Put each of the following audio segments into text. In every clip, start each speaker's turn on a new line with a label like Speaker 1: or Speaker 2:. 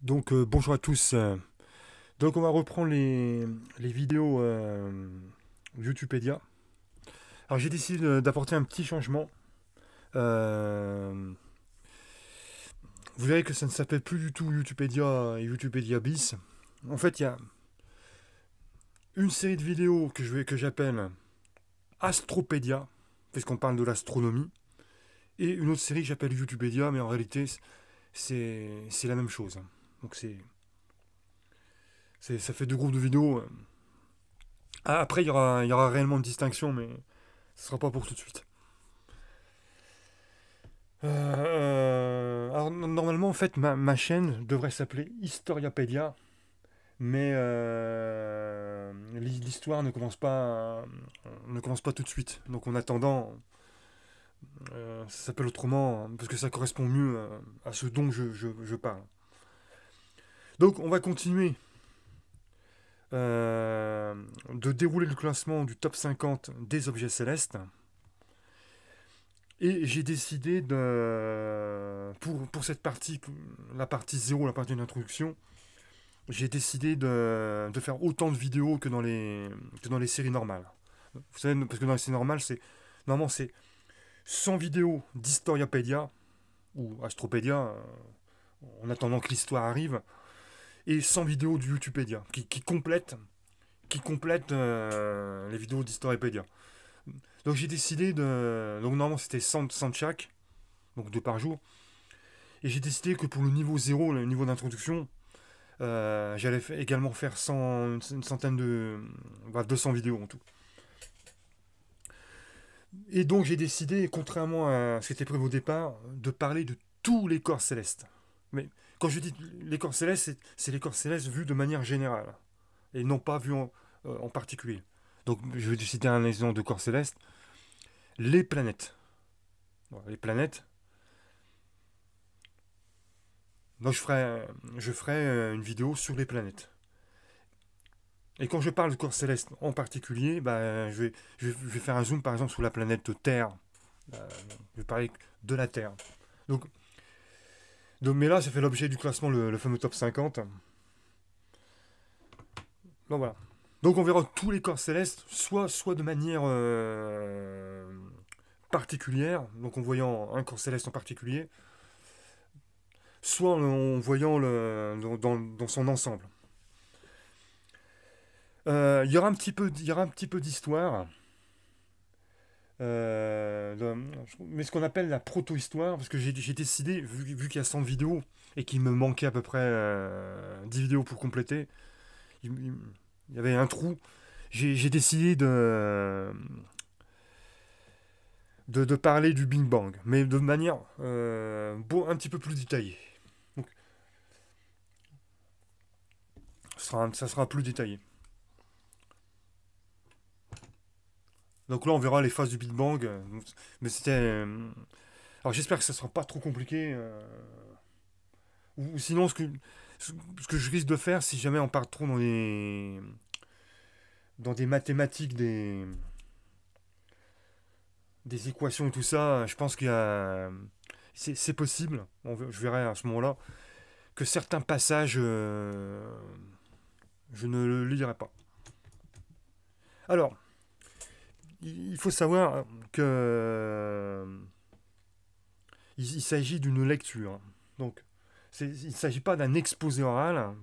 Speaker 1: Donc bonjour à tous. Donc on va reprendre les vidéos YouTubepedia. Alors j'ai décidé d'apporter un petit changement. Euh, Vous verrez que ça ne s'appelle plus du tout YouTubepedia et YouTubepedia bis. En fait, il y a une série de vidéos que j'appelle Astropedia, puisqu'on parle de l'astronomie, et une autre série que j'appelle YouTubepedia, mais en réalité c'est la même chose. Donc ça fait deux groupes de vidéos. Ah, après, il y aura réellement une distinction, mais ce sera pas pour tout de suite. Alors, normalement, en fait, ma chaîne devrait s'appeler Historiapedia, mais l'histoire ne commence pas tout de suite. Donc, en attendant, ça s'appelle autrement, parce que ça correspond mieux à ce dont je parle. Donc, on va continuer de dérouler le classement du top 50 des objets célestes. Et j'ai décidé pour cette partie, la partie zéro, la partie d'introduction, j'ai décidé de faire autant de vidéos que dans les séries normales. Vous savez, parce que dans les séries normales, normalement, c'est 100 vidéos d'Historiapedia, ou Astropedia, en attendant que l'histoire arrive, et 100 vidéos du YouTubepedia, qui complètent les vidéos d'Historiapedia. Donc j'ai décidé de... Donc normalement c'était 100 de chaque, donc 2 par jour. Et j'ai décidé que pour le niveau zéro, le niveau d'introduction, j'allais également faire une centaine de... Bref, 200 vidéos en tout. Et donc j'ai décidé, contrairement à ce qui était prévu au départ, de parler de tous les corps célestes. Mais quand je dis les corps célestes, c'est les corps célestes vus de manière générale, et non pas vus en particulier. Donc je vais citer un exemple de corps célestes. Les planètes. Voilà, les planètes. Donc je ferai une vidéo sur les planètes. Et quand je parle de corps céleste en particulier, bah, je vais faire un zoom par exemple sur la planète Terre. Je vais parler de la Terre. Donc, mais là, ça fait l'objet du classement, le fameux top 50. Donc voilà. Donc on verra tous les corps célestes, soit de manière particulière, donc en voyant un corps céleste en particulier, soit en voyant dans son ensemble. Il y aura un petit peu d'histoire. Mais ce qu'on appelle la proto-histoire, parce que j'ai décidé, vu qu'il y a 100 vidéos et qu'il me manquait à peu près 10 vidéos pour compléter, il y avait un trou. J'ai décidé de parler du Big Bang, mais de manière un petit peu plus détaillée. Donc, ça sera plus détaillé. Donc là, on verra les phases du Big Bang. Mais c'était. Alors j'espère que ça sera pas trop compliqué. Ou sinon, ce que je risque de faire, si jamais on part trop dans des mathématiques, des équations et tout ça, je pense qu'il y a. C'est possible, je verrai à ce moment-là, que certains passages, je ne le lirai pas. Alors, il faut savoir que il s'agit d'une lecture. Donc, il ne s'agit pas d'un exposé oral.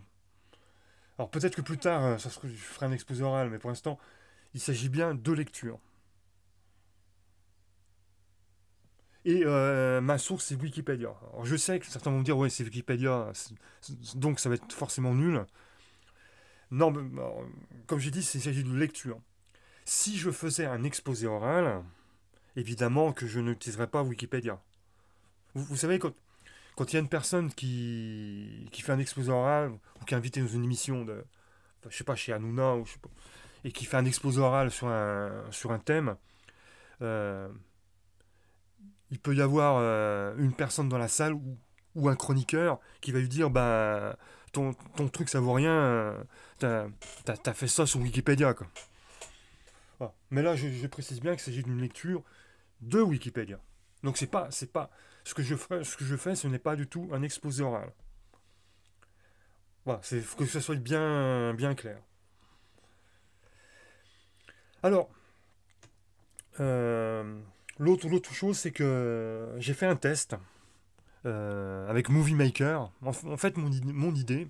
Speaker 1: Alors peut-être que plus tard, je ferai un exposé oral, mais pour l'instant, il s'agit bien de lecture. Et ma source, c'est Wikipédia. Alors je sais que certains vont me dire, ouais, c'est Wikipédia, donc ça va être forcément nul. Non, mais, comme j'ai dit, il s'agit de lecture. Si je faisais un exposé oral, évidemment que je n'utiliserais pas Wikipédia. Vous savez, quand il y a une personne qui fait un exposé oral, ou qui est invitée dans une émission je sais pas, chez Hanouna, ou je sais pas, et qui fait un exposé oral sur un thème, euh, il peut y avoir une personne dans la salle ou un chroniqueur qui va lui dire bah ton truc ça vaut rien, t'as fait ça sur Wikipédia quoi. Voilà. Mais là je précise bien qu'il s'agit d'une lecture de Wikipédia. Donc c'est pas ce que je fais, ce n'est pas du tout un exposé oral. Voilà, il faut que ça soit bien, bien clair. Alors, euh, l'autre chose, c'est que j'ai fait un test avec Movie Maker. En fait, mon idée,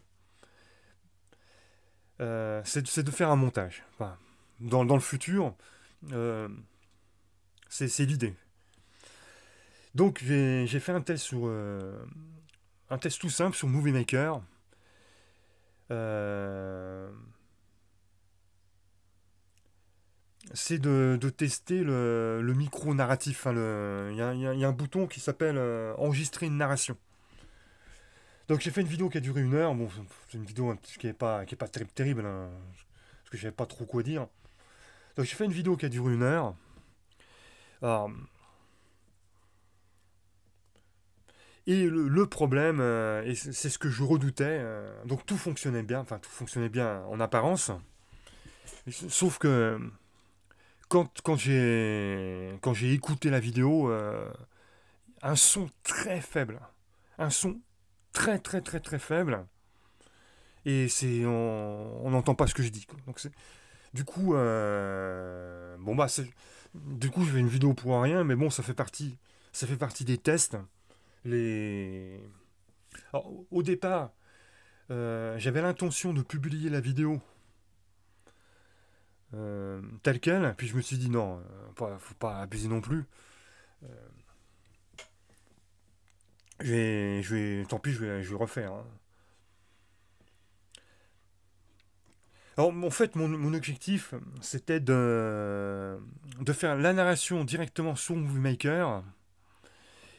Speaker 1: c'est de faire un montage. Enfin, dans le futur, euh, c'est l'idée. Donc, j'ai fait un test tout simple sur Movie Maker. Euh, c'est de tester le micro narratif. Hein, il y a un bouton qui s'appelle enregistrer une narration. Donc j'ai fait une vidéo qui a duré 1 heure. Bon, c'est une vidéo qui est pas terrible, hein, parce que je savais pas trop quoi dire. Donc j'ai fait une vidéo qui a duré 1 heure. Alors, et le problème, et c'est ce que je redoutais, donc tout fonctionnait bien, enfin tout fonctionnait bien en apparence, sauf que quand j'ai écouté la vidéo, un son très faible, un son très très très très faible, et on n'entend pas ce que je dis, quoi. Donc du coup, bon bah du coup je fais une vidéo pour rien, mais bon ça fait partie des tests. Les... Alors, au départ, j'avais l'intention de publier la vidéo telle quelle, puis je me suis dit non, faut pas abuser non plus. Euh, tant pis, je vais refaire, hein. Alors, en fait, mon objectif, c'était de faire la narration directement sur Movie Maker,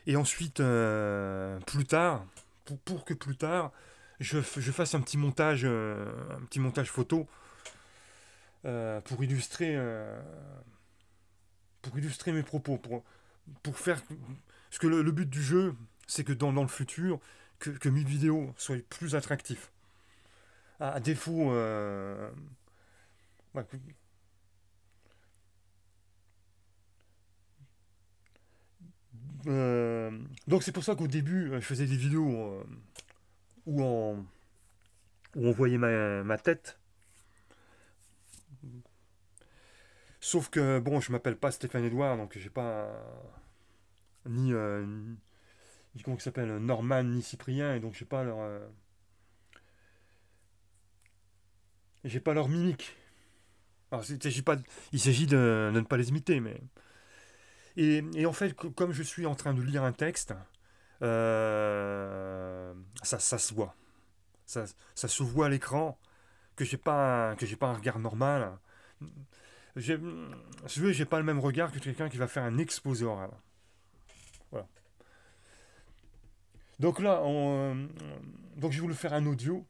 Speaker 1: et ensuite, plus tard, pour que plus tard, je fasse un petit montage photo pour illustrer mes propos, pour faire. Parce que le but du jeu, c'est que dans le futur, que mes vidéos soient plus attractifs. À défaut. Ouais, euh, donc c'est pour ça qu'au début, je faisais des vidéos où, on, où on voyait ma tête. Sauf que, bon, je m'appelle pas Stéphane Edouard, donc j'ai pas ni comment il s'appelle, Norman, ni Cyprien, et donc j'ai pas leur mimique. Alors, il s'agit de ne pas les imiter, mais. Et en fait, comme je suis en train de lire un texte, ça se voit. Ça se voit à l'écran que j'ai pas un regard normal. J'ai, si vous voulez, j'ai pas le même regard que quelqu'un qui va faire un exposé oral. Voilà. Donc là, donc j'ai voulu faire un audio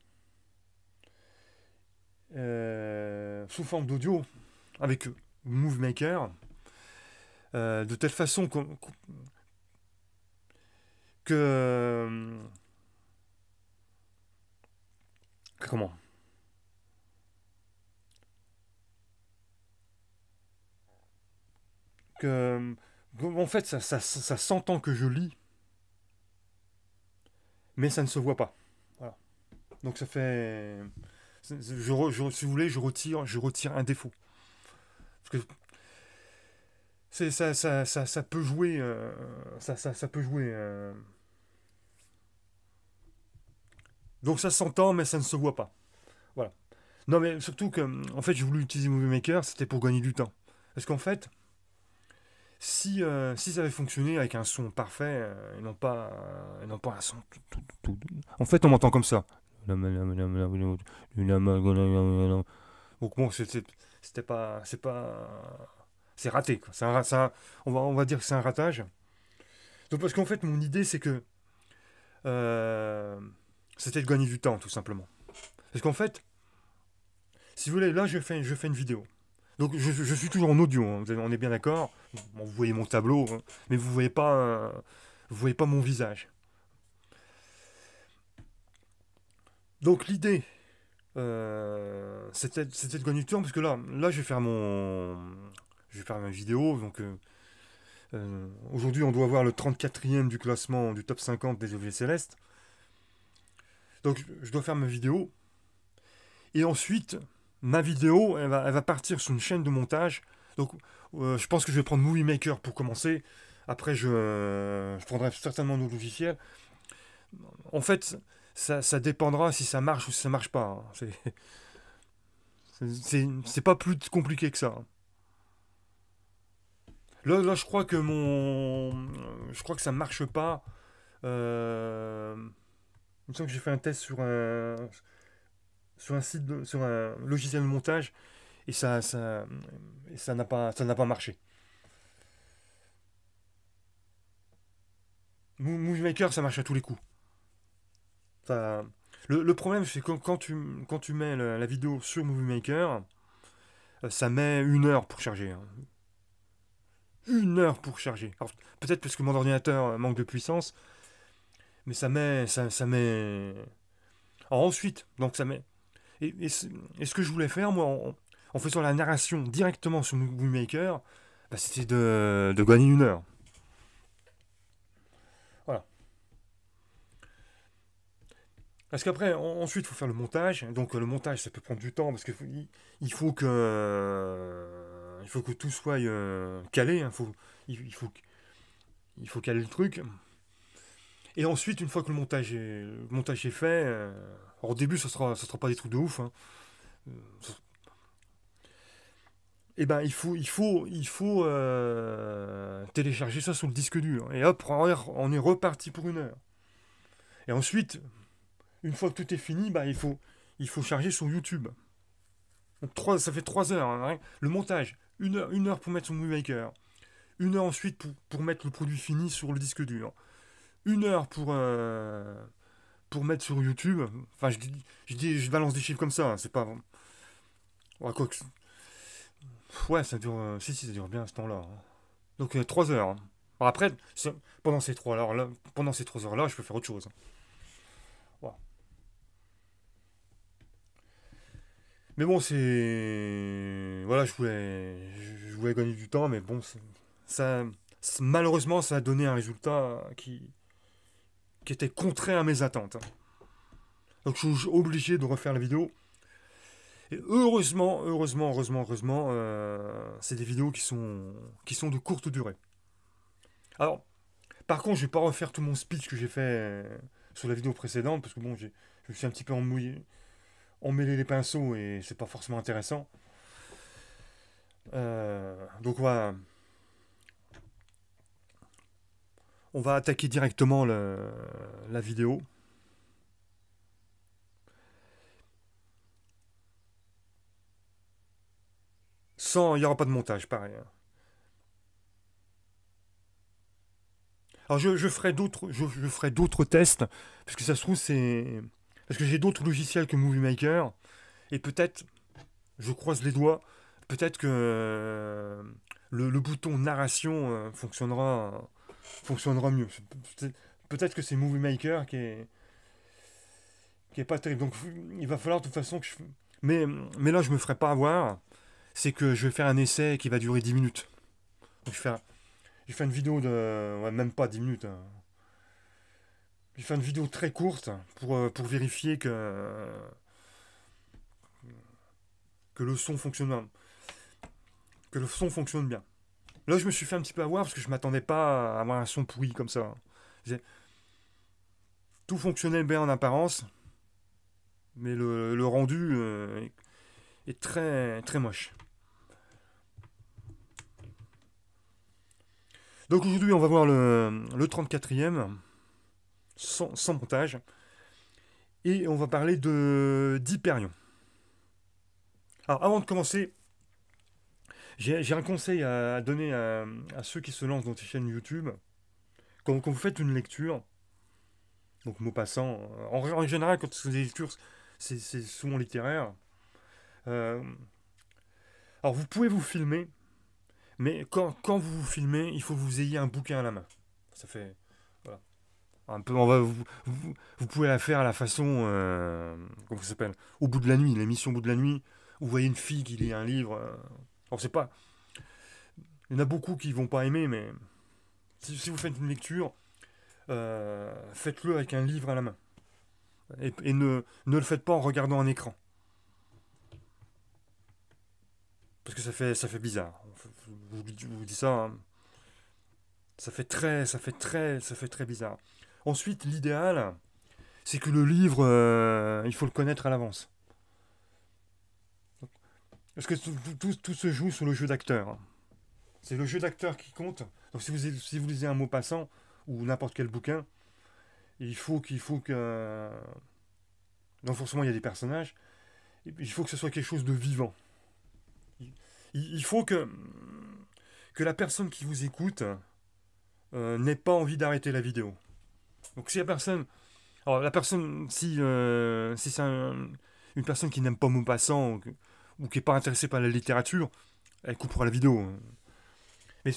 Speaker 1: sous forme d'audio avec Movie Maker, de telle façon que comment que en fait ça s'entend que je lis, mais ça ne se voit pas. Voilà. Donc ça fait, si vous voulez, je retire un défaut. Parce que ça peut jouer, ça peut jouer. Donc ça s'entend, mais ça ne se voit pas. Voilà. Non, mais surtout que, en fait, j'ai voulu utiliser Movie Maker, c'était pour gagner du temps. Parce qu'en fait, si ça avait fonctionné avec un son parfait, et non pas un son. En fait, on m'entend comme ça. Donc bon, c'était pas, c'est raté, quoi. On va dire que c'est un ratage. Donc parce qu'en fait, mon idée, c'est que euh, c'était de gagner du temps, tout simplement. Parce qu'en fait, si vous voulez, là, je fais une vidéo. Donc je suis toujours en audio, hein, on est bien d'accord. Bon, vous voyez mon tableau, hein, mais vous voyez pas mon visage. Donc l'idée, c'était de gagner du temps, parce que là, je vais faire ma vidéo. Donc aujourd'hui, on doit avoir le 34e du classement du top 50 des objets célestes. Donc je dois faire ma vidéo. Et ensuite, ma vidéo, elle va partir sur une chaîne de montage. Donc je pense que je vais prendre Movie Maker pour commencer. Après, je prendrai certainement d'autres logiciels. En fait, ça dépendra si ça marche ou si ça marche pas, hein. C'est pas plus compliqué que ça, hein. Là, je crois que je crois que ça marche pas. Il me semble que j'ai fait un test sur un site, sur un logiciel de montage, et ça n'a pas marché. Movie Maker, ça marche à tous les coups. Ça, le problème, c'est que quand tu mets la vidéo sur Movie Maker, ça met 1 heure pour charger, hein. 1 heure pour charger. Alors, peut-être parce que mon ordinateur manque de puissance, mais ça met. Alors ensuite, donc ça met. Et ce que je voulais faire, moi, en faisant la narration directement sur Movie Maker, bah, c'était de gagner 1 heure. Voilà. Parce qu'après, ensuite, il faut faire le montage. Donc le montage, ça peut prendre du temps parce qu'il il faut que tout soit calé, hein. Il faut, il faut caler le truc. Et ensuite, une fois que le montage est fait, alors au début, ça sera pas des trucs de ouf, hein. Euh, Et ben, il faut télécharger ça sur le disque dur. Et hop, on est reparti pour 1 heure. Et ensuite, une fois que tout est fini, bah, il faut charger sur YouTube. Donc, ça fait 3 heures, hein. Le montage, 1 heure pour mettre son Movie Maker. 1 heure ensuite pour mettre le produit fini sur le disque dur. 1 heure pour mettre sur YouTube. Enfin, je balance des chiffres comme ça, hein, c'est pas. Ouais, quoi que- ouais, ça dure. Si, ça dure bien ce temps-là, hein. Donc 3 heures, hein. Alors après, pendant ces 3 heures-là, je peux faire autre chose, hein. Voilà. Mais bon, c'est. Voilà, je voulais gagner du temps, mais bon, ça, malheureusement, ça a donné un résultat qui était contraire à mes attentes, hein. Donc je suis obligé de refaire la vidéo. Et heureusement, c'est des vidéos qui sont de courte durée. Alors, par contre, je vais pas refaire tout mon speech que j'ai fait sur la vidéo précédente, parce que bon, je me suis un petit peu emmêlé les pinceaux et c'est pas forcément intéressant. Donc voilà, on va attaquer directement la vidéo. Il n'y aura pas de montage, pareil, hein. Alors je ferai d'autres tests, parce que ça se trouve c'est parce que j'ai d'autres logiciels que Movie Maker, et peut-être, je croise les doigts, peut-être que le bouton narration fonctionnera mieux. Peut-être que c'est Movie Maker qui est pas terrible. Donc il va falloir de toute façon que je. Mais là je me ferai pas avoir. C'est que je vais faire un essai qui va durer 10 minutes. Donc je vais faire une vidéo de. Ouais, même pas 10 minutes, hein. Je vais faire une vidéo très courte pour vérifier que le son fonctionne bien. Que le son fonctionne bien. Là, je me suis fait un petit peu avoir parce que je m'attendais pas à avoir un son pourri comme ça. Tout fonctionnait bien en apparence, mais le rendu est très, très moche. Donc aujourd'hui, on va voir le 34e, sans montage, et on va parler d'Hyperion. Alors avant de commencer, j'ai un conseil à donner à ceux qui se lancent dans ces chaînes YouTube. Quand vous faites une lecture, donc Maupassant, en général, quand c'est des lectures, c'est souvent littéraire. Euh, alors vous pouvez vous filmer, mais quand vous vous filmez, il faut que vous ayez un bouquin à la main. Ça fait. Voilà. Un peu, vous pouvez la faire à la façon. Comment ça s'appelle? Au bout de la nuit, l'émission Au bout de la nuit, où vous voyez une fille qui lit un livre. Alors c'est pas. Il y en a beaucoup qui vont pas aimer, mais si vous faites une lecture, faites-le avec un livre à la main. Et ne le faites pas en regardant un écran. Parce que ça fait bizarre. Je vous dis ça, hein. Ça fait très bizarre. Ensuite, l'idéal, c'est que le livre, il faut le connaître à l'avance. Parce que tout se joue sur le jeu d'acteur. C'est le jeu d'acteur qui compte. Donc si vous lisez un mot passant ou n'importe quel bouquin, il faut que... Donc forcément, il y a des personnages. Il faut que ce soit quelque chose de vivant. Il faut que la personne qui vous écoute n'ait pas envie d'arrêter la vidéo. Donc si la personne... Alors la personne, si c'est une personne qui n'aime pas Maupassant ou qui n'est pas intéressée par la littérature, elle coupera la vidéo. Mais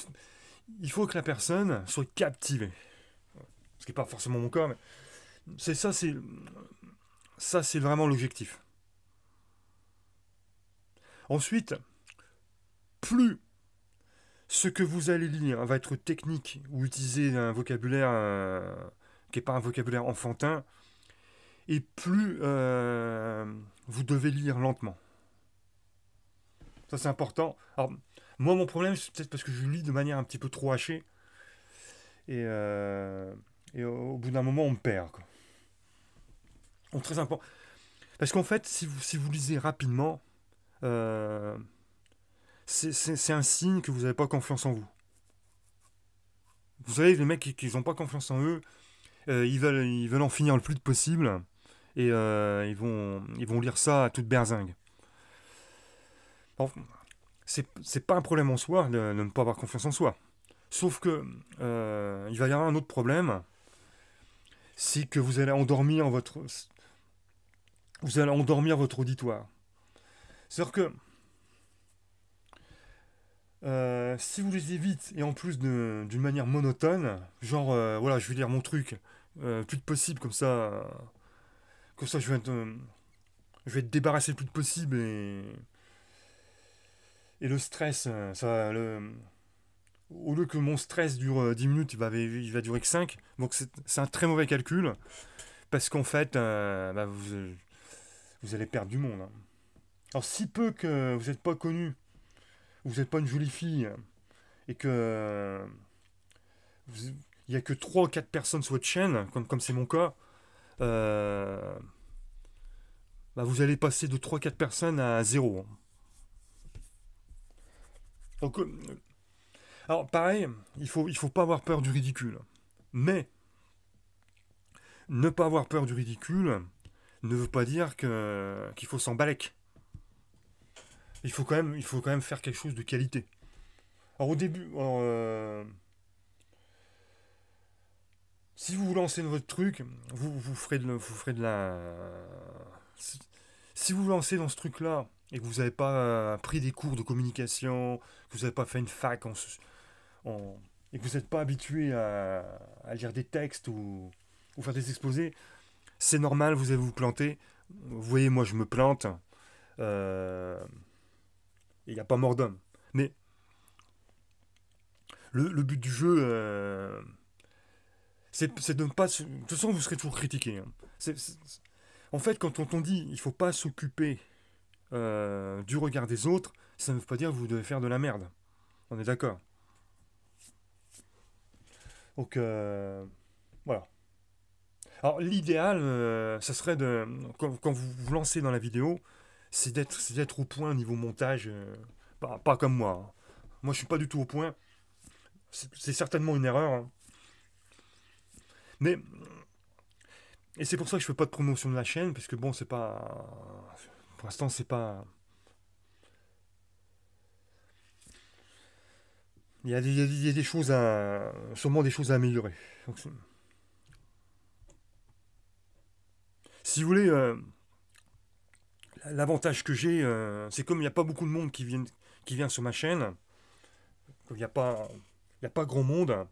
Speaker 1: il faut que la personne soit captivée. Ce qui n'est pas forcément mon cas, mais c'est ça, c'est vraiment l'objectif. Ensuite, plus ce que vous allez lire va être technique ou utiliser un vocabulaire qui n'est pas un vocabulaire enfantin, et plus vous devez lire lentement. Ça, c'est important. Alors, moi, mon problème, c'est peut-être parce que je lis de manière un petit peu trop hachée. Et au bout d'un moment, on me perd, quoi. Donc, très important. Parce qu'en fait, si vous lisez rapidement, euh, c'est un signe que vous n'avez pas confiance en vous. Vous savez, les mecs qui n'ont pas confiance en eux, ils veulent en finir le plus de possible. Et ils vont lire ça à toute berzingue. Alors, c'est pas un problème en soi de ne pas avoir confiance en soi. Sauf que il va y avoir un autre problème, c'est que vous allez endormir votre auditoire. C'est-à-dire que si vous lisez vite et en plus d'une manière monotone, genre voilà, je vais lire mon truc plus de possible comme ça je vais être débarrassé le plus de possible et le stress, au lieu que mon stress dure 10 minutes, il va durer que 5. Donc c'est un très mauvais calcul parce qu'en fait, vous allez perdre du monde, hein. Alors si peu que vous n'êtes pas connu, vous n'êtes pas une jolie fille et que il n'y a que 3 ou 4 personnes sur votre chaîne, comme c'est mon cas, euh, vous allez passer de 3 4 personnes à zéro, hein. Donc, alors pareil, il faut pas avoir peur du ridicule. Mais ne pas avoir peur du ridicule ne veut pas dire qu'il faut s'en balèque. Il faut quand même faire quelque chose de qualité. Alors au début, si vous vous lancez dans votre truc, vous ferez de la... Si vous vous lancez dans ce truc-là et que vous n'avez pas pris des cours de communication, que vous n'avez pas fait une fac et que vous n'êtes pas habitué à lire des textes ou faire des exposés, c'est normal, vous allez vous planter. Vous voyez, moi je me plante. Euh, Il n'y a pas mort d'homme. Mais le but du jeu, c'est de ne pas... De toute façon, vous serez toujours critiqué, hein. En fait, quand on dit il faut pas s'occuper du regard des autres, ça ne veut pas dire que vous devez faire de la merde. On est d'accord. Donc, voilà. Alors, l'idéal, ça serait quand vous vous lancez dans la vidéo, c'est d'être au point au niveau montage. Pas comme moi, hein. Moi, je suis pas du tout au point. C'est certainement une erreur, hein. Mais et c'est pour ça que je fais pas de promotion de la chaîne, parce que bon, c'est pas. Pour l'instant, c'est pas. Il y a des choses à. Sûrement des choses à améliorer. Donc, si vous voulez, l'avantage que j'ai, c'est comme il n'y a pas beaucoup de monde qui vient sur ma chaîne, il y a pas grand monde.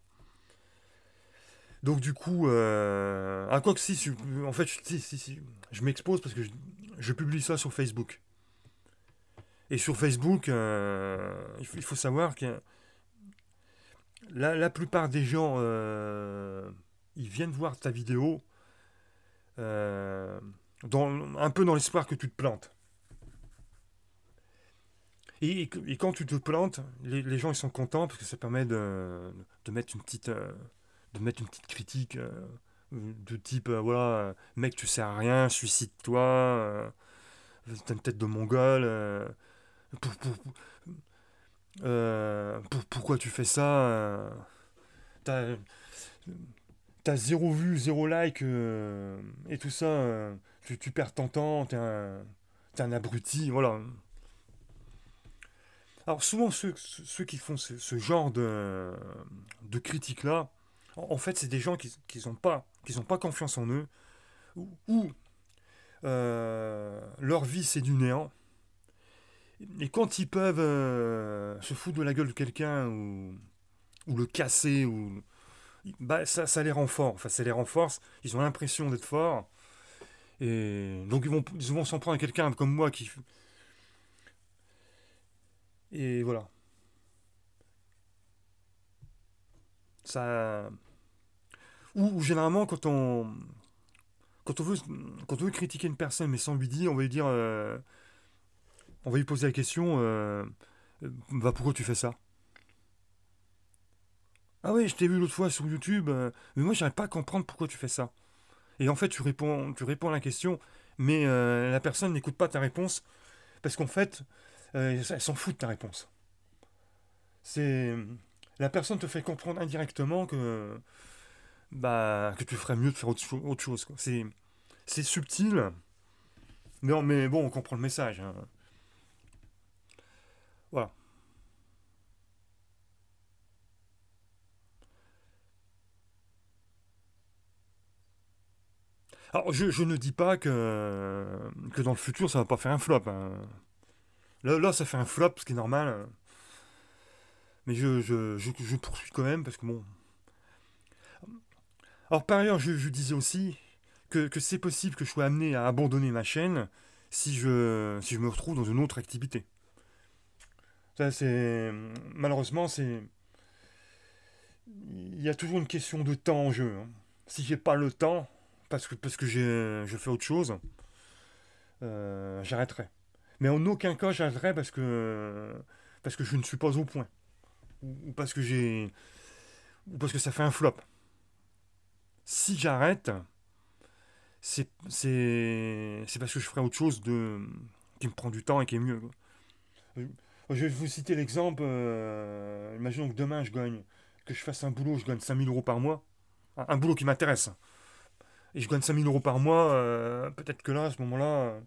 Speaker 1: Donc du coup, quoi que si, en fait, si, je m'expose parce que je publie ça sur Facebook. Et sur Facebook, il faut savoir que la plupart des gens, ils viennent voir ta vidéo un peu dans l'espoir que tu te plantes. Et quand tu te plantes, les gens ils sont contents parce que ça permet de mettre de mettre une petite critique de type voilà, mec tu sers à rien, suicide-toi, t'as une tête de mongol, pour, pour, pourquoi tu fais ça, t'as, t'as zéro vue, zéro like et tout ça, tu perds ton temps, t'es un abruti, voilà. Alors souvent ceux qui font ce genre de critiques-là, en fait c'est des gens qui ont pas confiance en eux, ou leur vie c'est du néant, et quand ils peuvent se foutre de la gueule de quelqu'un ou le casser, bah, ça les renforce, enfin ça les renforce, ils ont l'impression d'être forts, et donc ils vont s'en prendre à quelqu'un comme moi qui... Et voilà, ça... Ou généralement quand on veut, quand on veut critiquer une personne mais sans lui dire, on va lui dire, on va lui poser la question, bah pourquoi tu fais ça? Ah ouais, je t'ai vu l'autre fois sur YouTube, mais moi j'arrive pas à comprendre pourquoi tu fais ça. Et en fait tu réponds à la question, mais la personne n'écoute pas ta réponse parce qu'en fait, elle s'en fout de ta réponse. C'est la personne te fait comprendre indirectement que bah que tu ferais mieux de faire autre chose, quoi. C'est subtil, mais bon, on comprend le message, hein. Voilà. Alors, je ne dis pas que dans le futur, ça va pas faire un flop, hein. Là, ça fait un flop, ce qui est normal, hein. Mais je poursuis quand même, parce que bon... Alors, par ailleurs, je disais aussi que c'est possible que je sois amené à abandonner ma chaîne si je me retrouve dans une autre activité. Ça, c'est... Malheureusement, c'est... Il y a toujours une question de temps en jeu, hein. Si j'ai pas le temps, parce que je fais autre chose, j'arrêterai. Mais en aucun cas j'arrêterai parce que je ne suis pas au point. Ou ou parce que ça fait un flop. Si j'arrête, c'est parce que je ferai autre chose qui me prend du temps et qui est mieux. Je je vais vous citer l'exemple. Imaginons que demain que je fasse un boulot, je gagne 5 000 euros par mois. Un boulot qui m'intéresse. Et je gagne 5 000 euros par mois. Peut-être que là, à ce moment-là,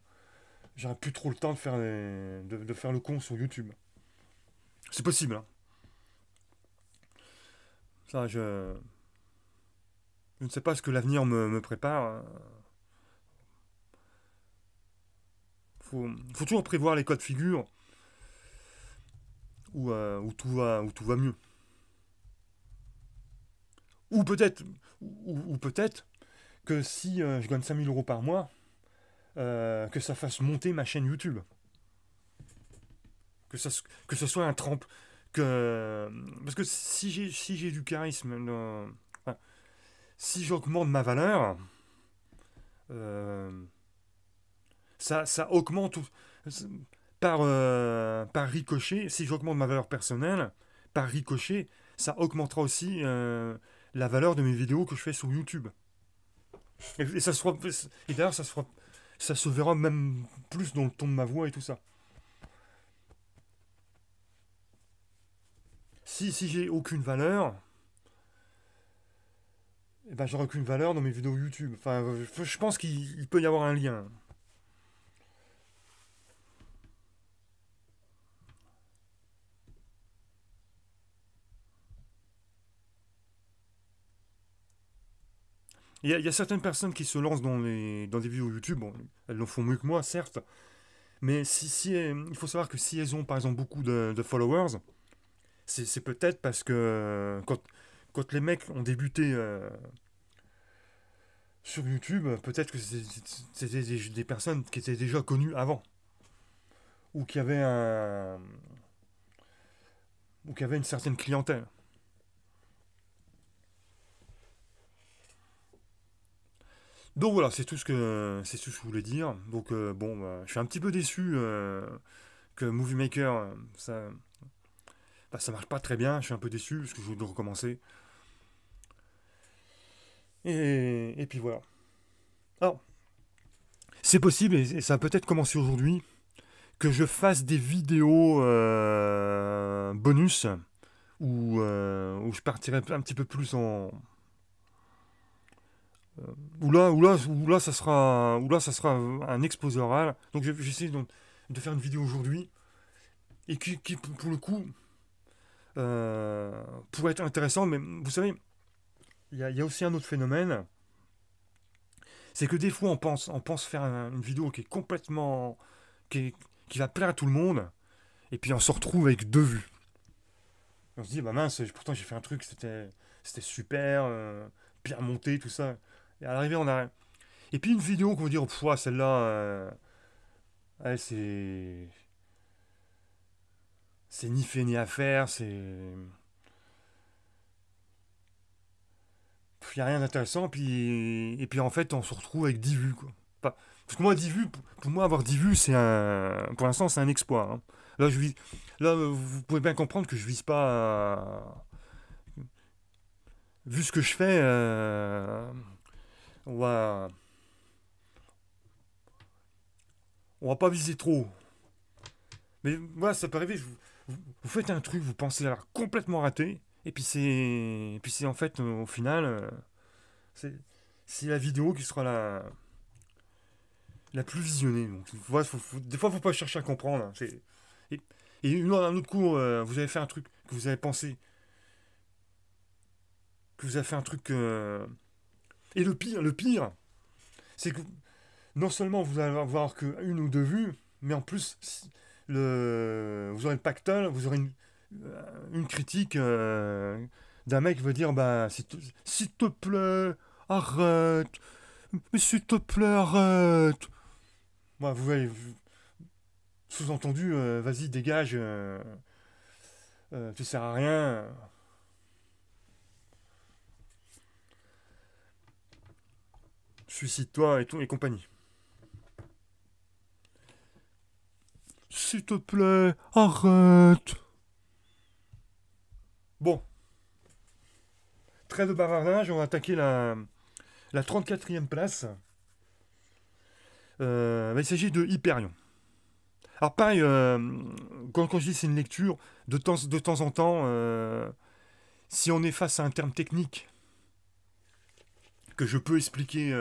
Speaker 1: j'aurai plus trop le temps de faire le con sur YouTube. C'est possible, hein. Ça, je ne sais pas ce que l'avenir me prépare. Faut toujours prévoir les cas de figure où tout va mieux. Ou peut-être ou peut-être que si je gagne 5 000 euros par mois, que ça fasse monter ma chaîne YouTube. Que ça, que ce soit un trempe. Parce que si j'ai du charisme, enfin, si j'augmente ma valeur, euh, ça augmente par ricochet. Si j'augmente ma valeur personnelle, par ricochet, ça augmentera aussi la valeur de mes vidéos que je fais sur YouTube. Et ça se fera, et d'ailleurs, ça se verra même plus dans le ton de ma voix et tout ça. Si j'ai aucune valeur, eh ben, j'aurai aucune valeur dans mes vidéos YouTube. Enfin, je pense qu'il peut y avoir un lien. Il y a certaines personnes qui se lancent dans des vidéos YouTube. Bon, elles le font mieux que moi, certes. Mais il faut savoir que si elles ont par exemple beaucoup de followers, c'est peut-être parce que quand les mecs ont débuté sur YouTube, peut-être que c'était des personnes qui étaient déjà connues avant. Ou ou qui avaient une certaine clientèle. Donc voilà, c'est tout ce que je voulais dire. Donc bon, je suis un petit peu déçu que Movie Maker, ça marche pas très bien. Je suis un peu déçu parce que je voulais recommencer. Et puis voilà. Alors, c'est possible, et ça a peut-être commencé aujourd'hui, que je fasse des vidéos bonus où je partirai un petit peu plus en. Où là, ça sera un exposé oral. Donc j'essaie de faire une vidéo aujourd'hui et qui, pour le coup, pourrait être intéressant. Mais vous savez, il y a aussi un autre phénomène, c'est que des fois on pense faire une vidéo qui est complètement, qui, qui va plaire à tout le monde, et puis on se retrouve avec deux vues. On se dit, bah mince, pourtant j'ai fait un truc, c'était super, bien monté, tout ça. Et à l'arrivée, on a. Et puis une vidéo qu'on va dire, pff, ouais, celle-là, ouais, c'est ni fait ni à faire, il n'y a rien d'intéressant, et puis en fait, on se retrouve avec 10 vues, quoi. Parce que moi, 10 vues, pour moi, avoir 10 vues, pour l'instant, c'est un exploit, hein. Là, vous pouvez bien comprendre que je vise pas vu ce que je fais, on va, on va pas viser trop. Mais voilà, ça peut arriver. Vous faites un truc, vous pensez l'avoir complètement raté, et puis c'est en fait, au final, c'est, c'est la vidéo qui sera la plus visionnée. Donc, voilà, des fois, faut pas chercher à comprendre, hein. Et, un autre coup, vous avez fait un truc que vous avez pensé, que vous avez fait un truc. Et le pire, c'est que non seulement vous allez avoir que une ou deux vues, mais en plus, vous aurez le pactole, vous aurez une critique d'un mec qui va dire bah, s'il te plaît, arrête, mais s'il te plaît, arrête. Bah, vous voyez, sous-entendu, vas-y, dégage, tu sers à rien. Suicide-toi et tout et compagnie. S'il te plaît, arrête. Bon, trêve de bavardage, on va attaquer la 34e place. Il s'agit de Hyperion. Alors pareil, quand je dis c'est une lecture, de temps en temps, si on est face à un terme technique que je peux expliquer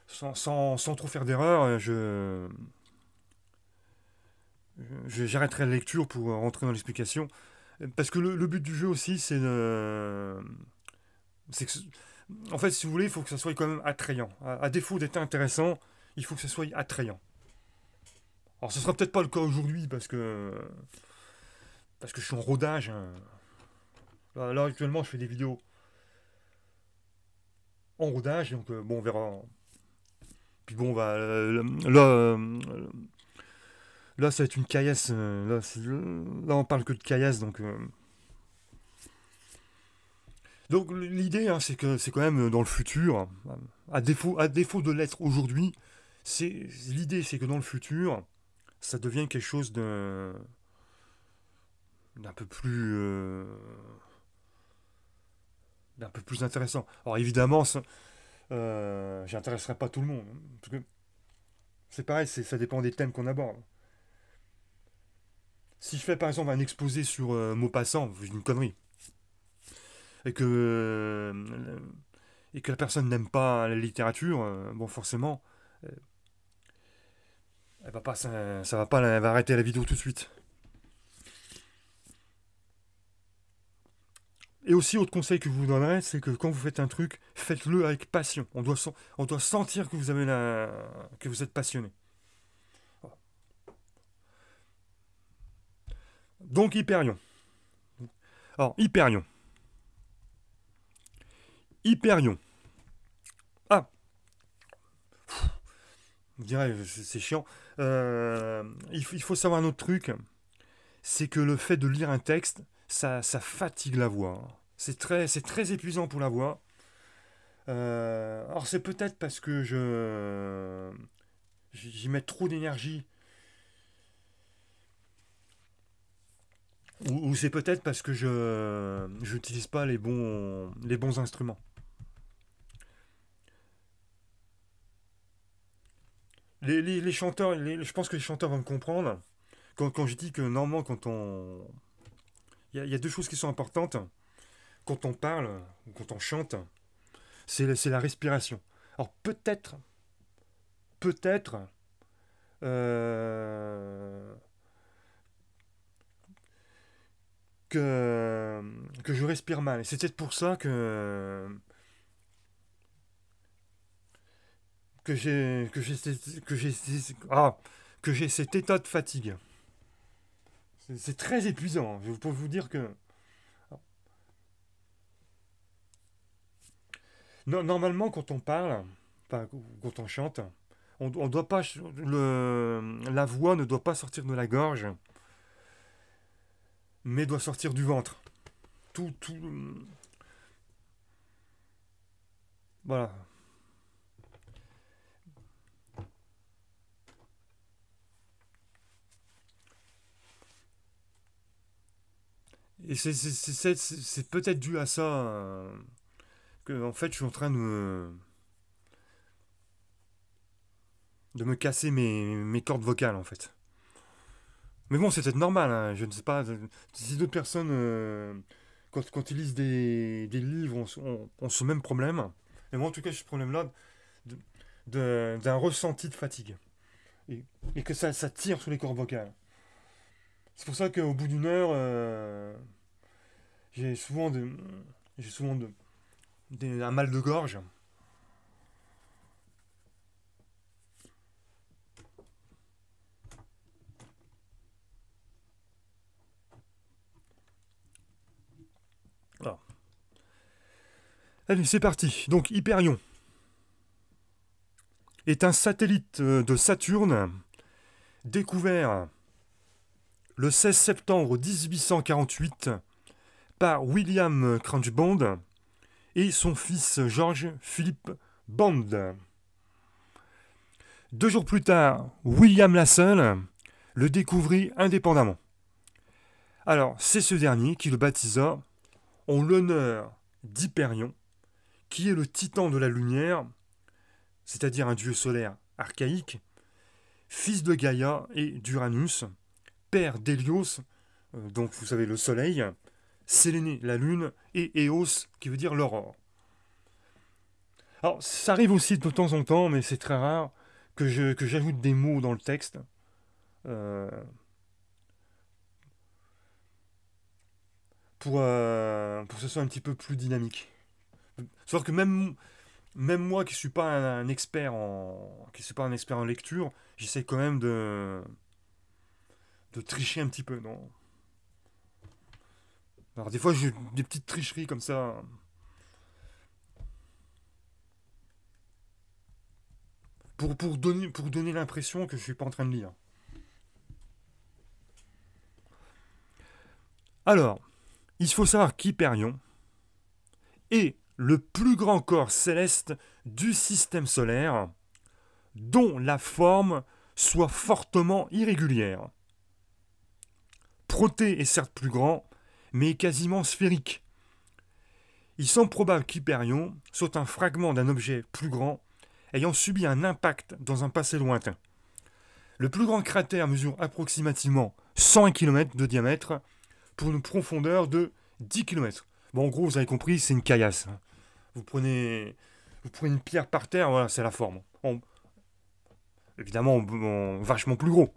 Speaker 1: sans trop faire d'erreur, j'arrêterai la lecture pour rentrer dans l'explication. Parce que le but du jeu aussi, c'est que, en fait, si vous voulez, il faut que ça soit quand même attrayant. À défaut d'être intéressant, il faut que ça soit attrayant. Alors, ce sera peut-être pas le cas aujourd'hui parce que je suis en rodage, hein. Là, actuellement, je fais des vidéos en rodage, donc bon, on verra. Puis bon, là, ça va être une caillasse. Là, on parle que de caillasse, donc l'idée, hein, c'est que c'est quand même dans le futur, à défaut de l'être aujourd'hui, l'idée, c'est que dans le futur, ça devient quelque chose d'un peu plus, d'un peu plus intéressant. Alors évidemment, j'intéresserai pas tout le monde, hein, parce que c'est pareil, ça dépend des thèmes qu'on aborde. Si je fais par exemple un exposé sur Maupassant, c'est une connerie, et et que la personne n'aime pas la littérature, bon forcément, euh, elle va pas, ça va pas, elle va arrêter la vidéo tout de suite. Et aussi, autre conseil que je vous donnerais, c'est que quand vous faites un truc, faites-le avec passion. On doit sentir que que vous êtes passionné. Donc Hyperion. Alors Hyperion. Hyperion. Ah, vous direz, c'est chiant. Il faut savoir un autre truc, c'est que le fait de lire un texte, ça fatigue la voix. C'est très épuisant pour la voix. Alors c'est peut-être parce que j'y mets trop d'énergie, ou c'est peut-être parce que je n'utilise pas les bons instruments. Les chanteurs, je pense que les chanteurs vont me comprendre quand je dis que normalement quand on... Il y a deux choses qui sont importantes quand on parle ou quand on chante, c'est la respiration. Alors peut-être, euh, que je respire mal. Et c'est peut-être pour ça que que j'ai cet état de fatigue. C'est très épuisant. Je peux vous dire que normalement quand on parle, enfin, quand on chante, on doit pas la voix ne doit pas sortir de la gorge, mais doit sortir du ventre. Tout voilà. Et c'est peut-être dû à ça que en fait je suis en train de me casser mes cordes vocales en fait. Mais bon, c'est peut-être normal, hein, je ne sais pas. Si d'autres personnes, quand ils lisent des livres, ont ce même problème. Et moi, en tout cas, j'ai ce problème-là de- d'un ressenti de fatigue. Et, et que ça tire sur les cordes vocales. C'est pour ça qu'au bout d'une heure, j'ai souvent, j'ai souvent un mal de gorge. Voilà. Allez, c'est parti. Donc, Hyperion est un satellite de Saturne découvert le 16 septembre 1848 par William Crunchbond et son fils George Philip Bond. 2 jours plus tard, William Lassell le découvrit indépendamment. Alors, c'est ce dernier qui le baptisa en l'honneur d'Hyperion, qui est le titan de la lumière, c'est-à-dire un dieu solaire archaïque, fils de Gaïa et d'Uranus, père d'Hélios, donc vous savez le soleil, Séléné la lune, et Éos qui veut dire l'aurore. Alors ça arrive aussi de temps en temps, mais c'est très rare que j'ajoute des mots dans le texte. euh, pour que ce soit un petit peu plus dynamique. Sauf que même moi qui suis pas un expert qui suis pas un expert en lecture, j'essaie quand même de tricher un petit peu. Non. Alors des fois j'ai des petites tricheries comme ça. Pour donner l'impression que je suis pas en train de lire. Alors, il faut savoir qu'Hyperion est le plus grand corps céleste du système solaire, dont la forme soit fortement irrégulière. Protée est certes plus grand, mais quasiment sphérique. Il semble probable qu'Hyperion soit un fragment d'un objet plus grand ayant subi un impact dans un passé lointain. Le plus grand cratère mesure approximativement 101 km de diamètre pour une profondeur de 10 km. Bon, en gros, vous avez compris, c'est une caillasse. Vous prenez, vous prenez une pierre par terre, voilà, c'est la forme. Évidemment, vachement plus gros.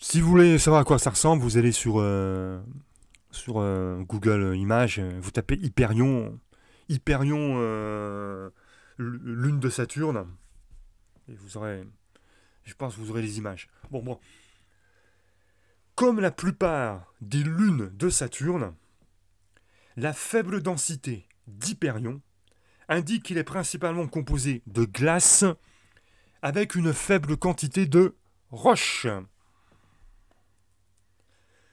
Speaker 1: Si vous voulez savoir à quoi ça ressemble, vous allez sur Google Images, vous tapez Hyperion lune de Saturne, et vous aurez, je pense, que vous aurez les images. Bon, comme la plupart des lunes de Saturne, la faible densité d'Hyperion indique qu'il est principalement composé de glace avec une faible quantité de roche.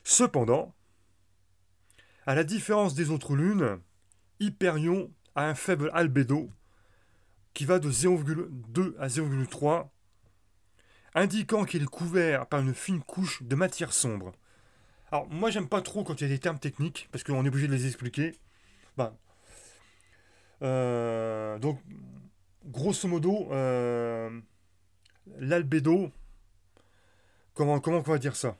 Speaker 1: Cependant, à la différence des autres lunes, Hyperion a un faible albédo qui va de 0,2 à 0,3, indiquant qu'il est couvert par une fine couche de matière sombre. Alors, moi, j'aime pas trop quand il y a des termes techniques, parce qu'on est obligé de les expliquer. Ben, donc, grosso modo, l'albédo, comment on va dire ça?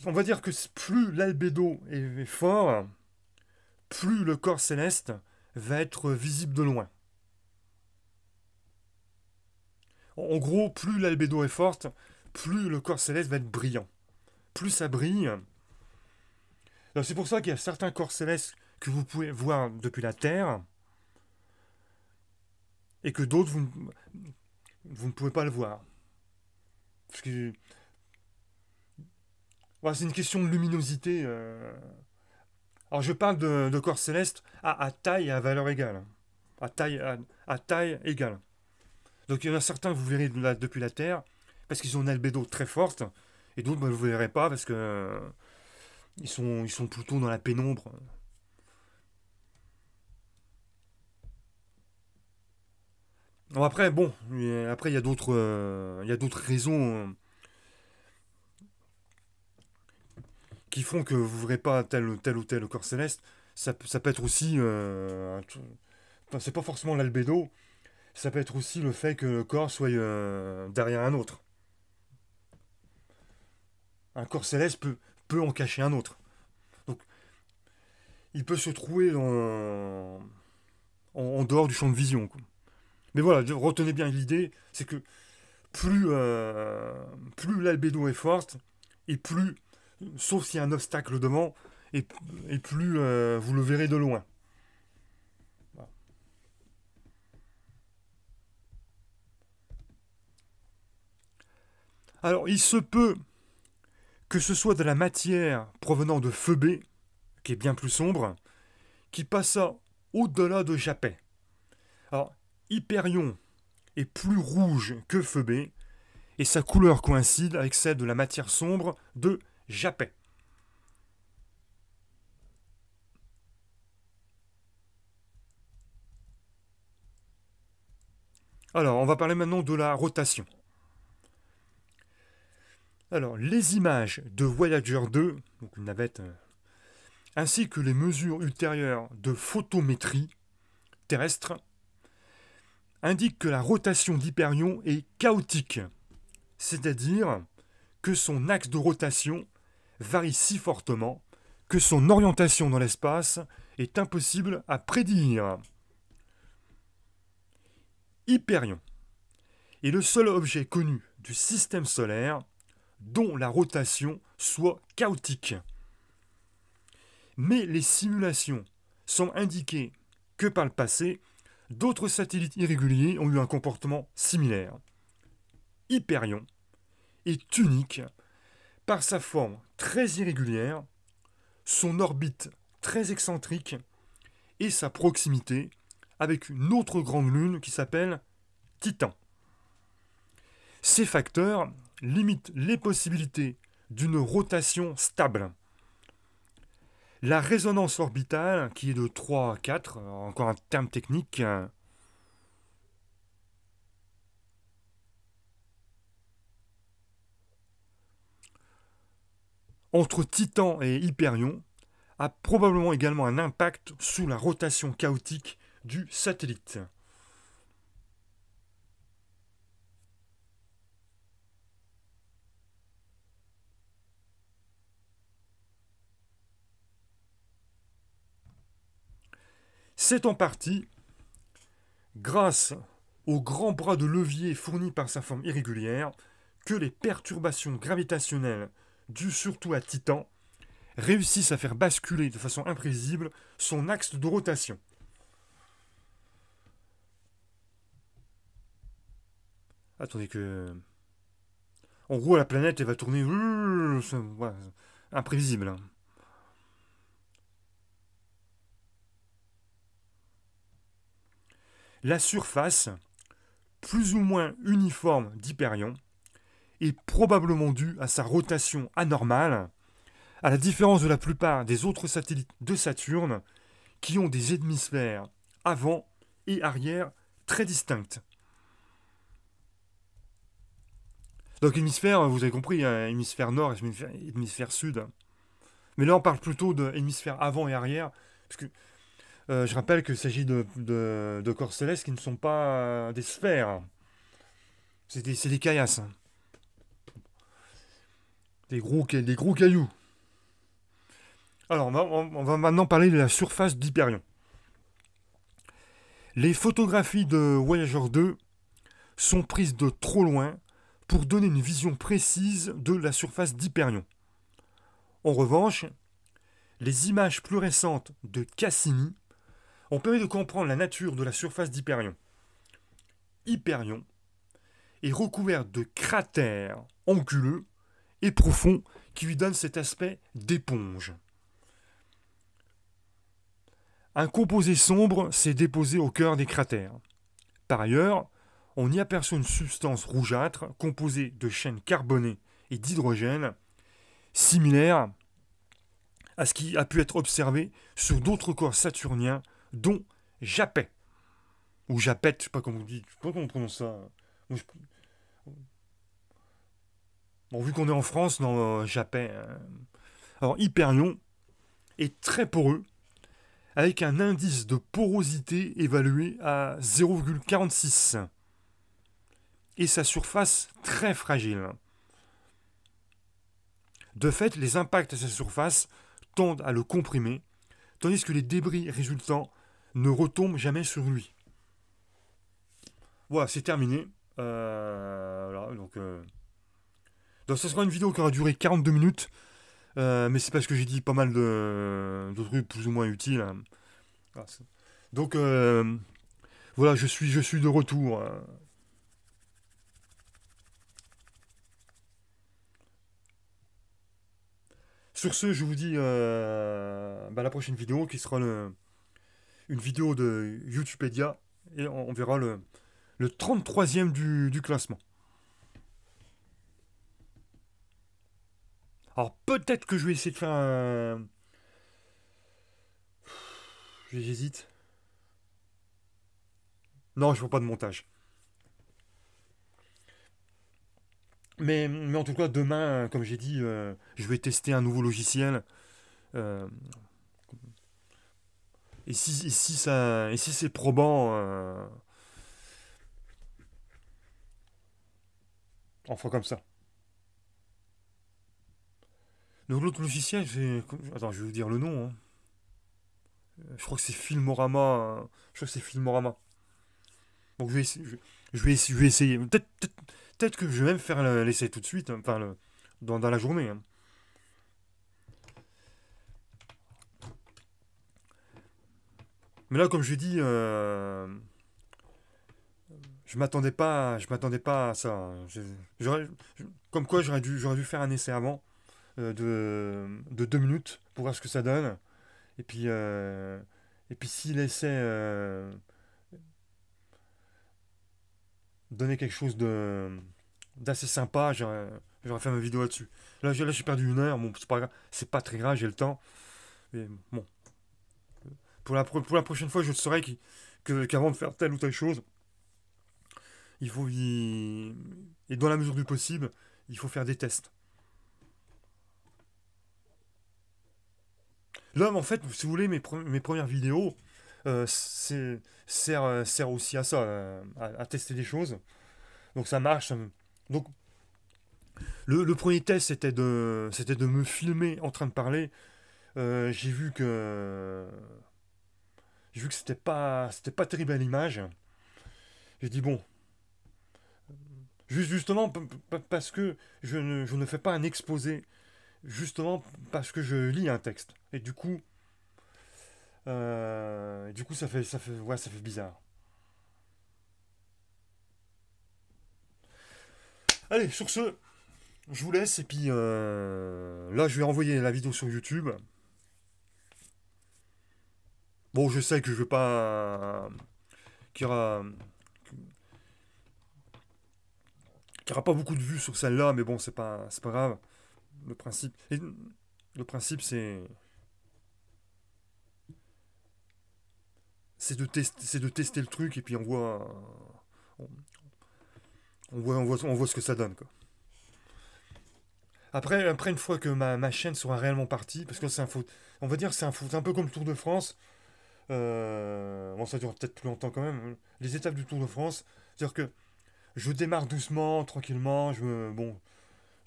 Speaker 1: On va dire que plus l'albédo est fort, plus le corps céleste va être visible de loin. En gros, plus l'albédo est forte, plus le corps céleste va être brillant. Plus ça brille. C'est pour ça qu'il y a certains corps célestes que vous pouvez voir depuis la Terre et que d'autres, vous ne pouvez pas le voir. Parce que voilà, c'est une question de luminosité. Alors je parle de corps célestes à taille et à valeur égale. À taille égale. Donc il y en a certains que vous verrez depuis la Terre parce qu'ils ont une albédo très forte et d'autres vous ne verrez pas parce que ils sont plutôt dans la pénombre. Bon, après, après il y a d'autres raisons qui font que vous ne verrez pas tel ou tel corps céleste. Ça peut être aussi, enfin, c'est pas forcément l'albédo, ça peut être aussi le fait que le corps soit derrière un autre. Un corps céleste peut en cacher un autre. Donc, il peut se trouver en dehors du champ de vision, quoi. Mais voilà, retenez bien l'idée, c'est que plus l'albédo est forte, et plus, sauf s'il y a un obstacle devant, et, et plus vous le verrez de loin. Alors, il se peut que ce soit de la matière provenant de feu B, qui est bien plus sombre, qui passa au-delà de Japet. Alors, Hyperion est plus rouge que feu B, et sa couleur coïncide avec celle de la matière sombre de Japet. Alors, on va parler maintenant de la rotation. Alors, les images de Voyager 2, donc une navette, ainsi que les mesures ultérieures de photométrie terrestre, indiquent que la rotation d'Hyperion est chaotique, c'est-à-dire que son axe de rotation varie si fortement que son orientation dans l'espace est impossible à prédire. Hyperion est le seul objet connu du système solaire dont la rotation soit chaotique. Mais les simulations semblent indiquer que par le passé, d'autres satellites irréguliers ont eu un comportement similaire. Hyperion est unique par sa forme très irrégulière, son orbite très excentrique et sa proximité avec une autre grande lune qui s'appelle Titan. Ces facteurs limitent les possibilités d'une rotation stable. La résonance orbitale, qui est de 3 à 4, encore un terme technique, entre Titan et Hyperion, a probablement également un impact sur la rotation chaotique du satellite. C'est en partie grâce au grand bras de levier fourni par sa forme irrégulière que les perturbations gravitationnelles dues surtout à Titan réussissent à faire basculer de façon imprévisible son axe de rotation. Attendez que... En gros, la planète, elle va tourner... Voilà, imprévisible, hein. La surface plus ou moins uniforme d'Hyperion est probablement due à sa rotation anormale, à la différence de la plupart des autres satellites de Saturne qui ont des hémisphères avant et arrière très distincts. Donc hémisphère, vous avez compris, hein, hémisphère nord et hémisphère sud. Mais là, on parle plutôt de hémisphère avant et arrière, parce que je rappelle qu'il s'agit de corps célestes qui ne sont pas des sphères. C'est des caillasses. Des gros cailloux. Alors, on va maintenant parler de la surface d'Hyperion. Les photographies de Voyager 2 sont prises de trop loin pour donner une vision précise de la surface d'Hyperion. En revanche, les images plus récentes de Cassini ont permis de comprendre la nature de la surface d'Hyperion. Hyperion est recouvert de cratères anguleux et profonds qui lui donnent cet aspect d'éponge. Un composé sombre s'est déposé au cœur des cratères. Par ailleurs, on y aperçoit une substance rougeâtre composée de chaînes carbonées et d'hydrogène, similaire à ce qui a pu être observé sur d'autres corps saturniens, dont Japet. Ou Japet, je sais pas comment on dit, je sais pas comment on prononce ça. Bon, vu qu'on est en France, non, Japet. Alors, Hyperion est très poreux, avec un indice de porosité évalué à 0,46 et sa surface très fragile. De fait, les impacts à sa surface tendent à le comprimer, tandis que les débris résultants ne retombent jamais sur lui. Voilà, c'est terminé. Voilà, donc ça sera une vidéo qui aura duré 42 minutes, mais c'est parce que j'ai dit pas mal de trucs plus ou moins utiles. Hein. Voilà, donc voilà, je suis de retour. Sur ce, je vous dis la prochaine vidéo qui sera une vidéo de Youtubepedia et on verra le 33e du classement. Alors peut-être que je vais essayer de faire un... J'hésite. Non, je ne fais pas de montage. Mais en tout cas, demain, comme j'ai dit, je vais tester un nouveau logiciel. Euh, et si c'est probant, on fera comme ça. Donc l'autre logiciel, attends, je vais vous dire le nom. Hein. Je crois que c'est Filmorama. Je crois que c'est Filmorama. Donc je vais essayer. Peut-être que je vais même faire l'essai tout de suite, hein, enfin dans la journée. Hein. Mais là, comme je dis, je m'attendais pas à ça. Hein. Comme quoi, j'aurais dû faire un essai avant de 2 minutes pour voir ce que ça donne. Et puis si l'essai donnait quelque chose d'assez sympa, j'aurais fait ma vidéo là-dessus. Là, j'ai perdu 1 heure. Bon, c'est pas grave, c'est pas très grave, j'ai le temps. Mais bon, pour la prochaine fois, je saurai qu'avant de faire telle ou telle chose, et dans la mesure du possible, il faut faire des tests. Là, en fait, si vous voulez, mes premières vidéos sert aussi à ça, à tester des choses. Donc ça marche. Donc le premier test, c'était de me filmer en train de parler. J'ai vu que c'était pas terrible à l'image. J'ai dit bon, justement parce que je ne fais pas un exposé, justement parce que je lis un texte. Et du coup ouais, ça fait bizarre. Allez, sur ce, je vous laisse et puis là je vais envoyer la vidéo sur YouTube. Bon, je sais que je vais pas qu'il y aura n'y aura pas beaucoup de vues sur celle-là, mais bon, c'est pas grave. Le principe, le principe c'est de tester le truc et puis on, on voit ce que ça donne, quoi. Après une fois que ma chaîne sera réellement partie, parce que on va dire, c'est un peu comme le Tour de France. Bon, ça dure peut-être plus longtemps quand même. Les étapes du Tour de France, c'est-à-dire que je démarre doucement, tranquillement. Bon,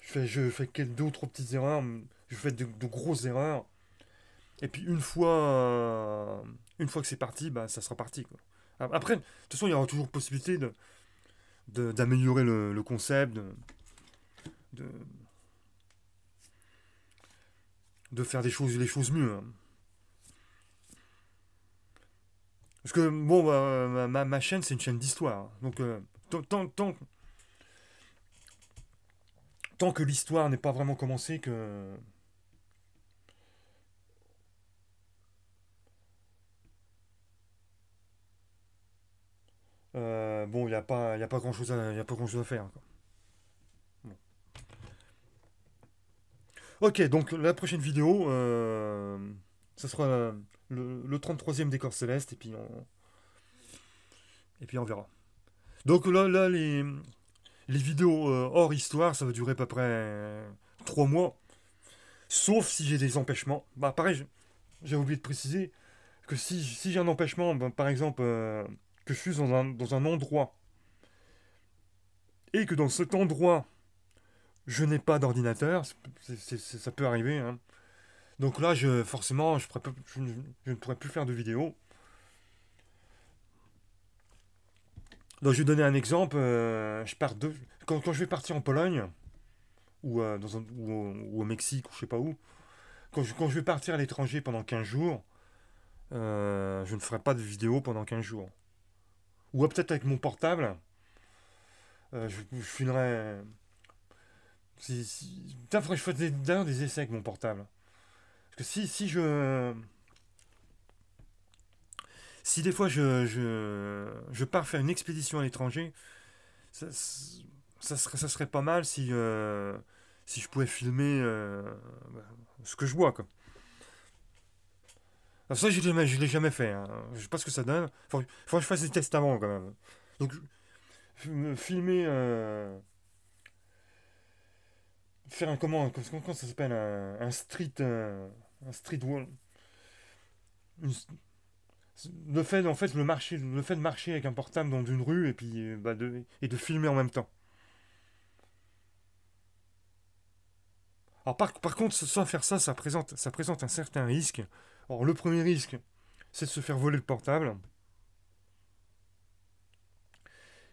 Speaker 1: je fais que deux ou trois petites erreurs. Je fais de grosses erreurs. Et puis une fois que c'est parti, bah, ça sera parti, quoi. Après, de toute façon, il y aura toujours possibilité d'améliorer le concept, de, de faire les choses mieux, hein. Parce que, bon, bah, ma chaîne, c'est une chaîne d'histoire. Donc, tant, tant, tant, tant que l'histoire n'est pas vraiment commencée, bon, il y a pas grand-chose y a pas grand-chose à faire, quoi. Bon. Ok, donc la prochaine vidéo, ça sera le 33e décor céleste, et puis on verra. Donc là les vidéos hors histoire, ça va durer à peu près 3 mois. Sauf si j'ai des empêchements. Bah pareil, j'ai oublié de préciser que si j'ai un empêchement, ben, par exemple, que je suis dans un endroit, et que dans cet endroit, je n'ai pas d'ordinateur, ça peut arriver, hein. Donc là, forcément, je ne pourrais plus faire de vidéo. Donc je vais donner un exemple. Quand je vais partir en Pologne, ou au Mexique, ou je sais pas où, quand je vais partir à l'étranger pendant 15 jours, je ne ferai pas de vidéo pendant 15 jours. Ou peut-être avec mon portable, je filmerai. Putain, faudrait que je fasse d'ailleurs des essais avec mon portable. Parce que si des fois je pars faire une expédition à l'étranger, ça, ça serait pas mal si je pouvais filmer bah, ce que je vois, quoi. Alors ça, je l'ai jamais fait, hein. Je sais pas ce que ça donne. Faut que je fasse des tests avant, quand même. Donc, filmer, faire comment ça s'appelle, un street wall. Une- le fait, en fait, le fait de marcher avec un portable dans une rue et puis bah, et de filmer en même temps. Alors par contre, sans faire ça, ça présente un certain risque. Alors le premier risque, c'est de se faire voler le portable.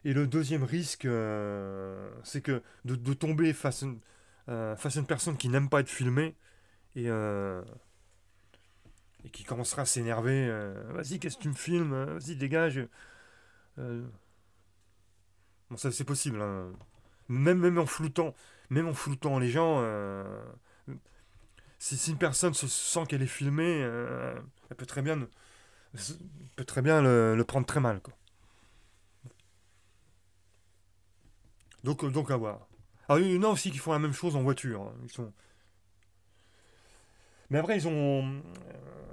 Speaker 1: Et le deuxième risque, c'est que de tomber face à une personne qui n'aime pas être filmée et, euh, et qui commencera à s'énerver. Vas-y, qu'est-ce que tu me filmes? Vas-y, dégage. Euh, bon, ça c'est possible, hein. Même en floutant les gens, si une personne se sent qu'elle est filmée, elle peut très bien le prendre très mal, quoi. Donc à voir. Alors il y en a aussi qui font la même chose en voiture, hein. Mais après ils ont,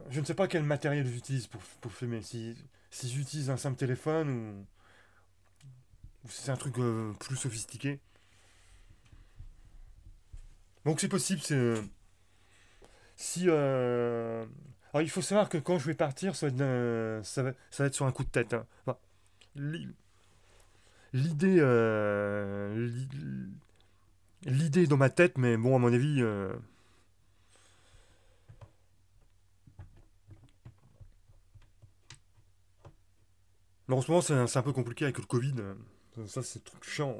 Speaker 1: je ne sais pas quel matériel ils utilisent pour filmer. S'ils utilisent un simple téléphone ou si c'est un truc plus sophistiqué. Donc c'est possible, si alors il faut savoir que quand je vais partir, ça va être sur un coup de tête, hein. Enfin, l'i- l'idée l'idée est dans ma tête, mais bon à mon avis, mais en ce moment c'est un peu compliqué avec le Covid. Ça c'est trop chiant.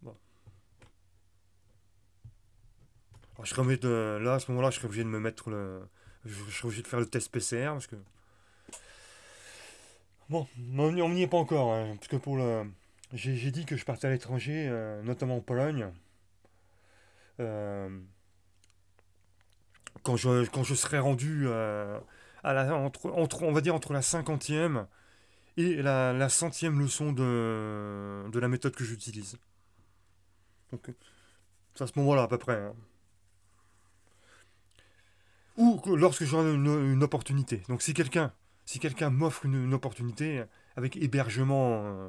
Speaker 1: Bon. Alors, là à ce moment-là, je serais obligé de me mettre je serais obligé de faire le test PCR parce que bon, on n'y est pas encore, hein, parce que j'ai dit que je partais à l'étranger, notamment en Pologne. Euh, quand je serai rendu on va dire entre la 50e et la centième leçon de la méthode que j'utilise. Donc, c'est à ce moment-là à peu près, hein. Ou lorsque j'aurai une opportunité. Donc si quelqu'un m'offre une opportunité avec hébergement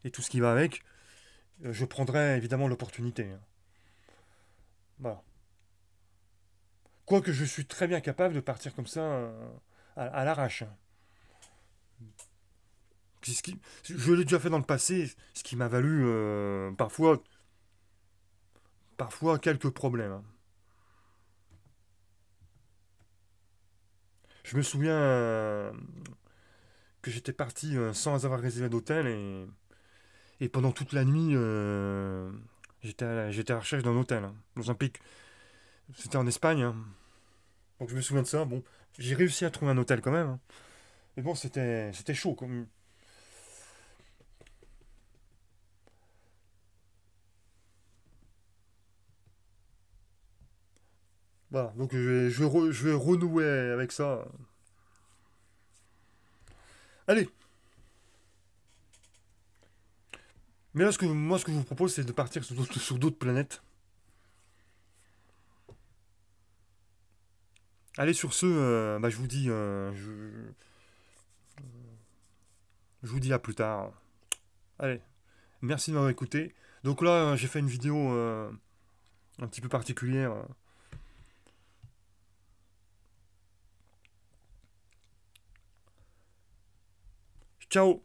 Speaker 1: et tout ce qui va avec, je prendrai évidemment l'opportunité, hein. Voilà. Quoique je suis très bien capable de partir comme ça à l'arrache, hein. Ce qui- je l'ai déjà fait dans le passé, ce qui m'a valu parfois quelques problèmes, hein. Je me souviens que j'étais parti sans avoir réservé d'hôtel et pendant toute la nuit, j'étais à la recherche d'un hôtel, hein, dans un pays. C'était en Espagne, hein. Donc je me souviens de ça. Bon, j'ai réussi à trouver un hôtel quand même, hein. Mais bon, c'était chaud. Voilà, donc je vais renouer avec ça. Allez, mais là, moi, ce que je vous propose, c'est de partir sur d'autres planètes. Allez, sur ce, bah, je vous dis à plus tard. Allez, merci de m'avoir écouté. Donc là, j'ai fait une vidéo un petit peu particulière. Ciao!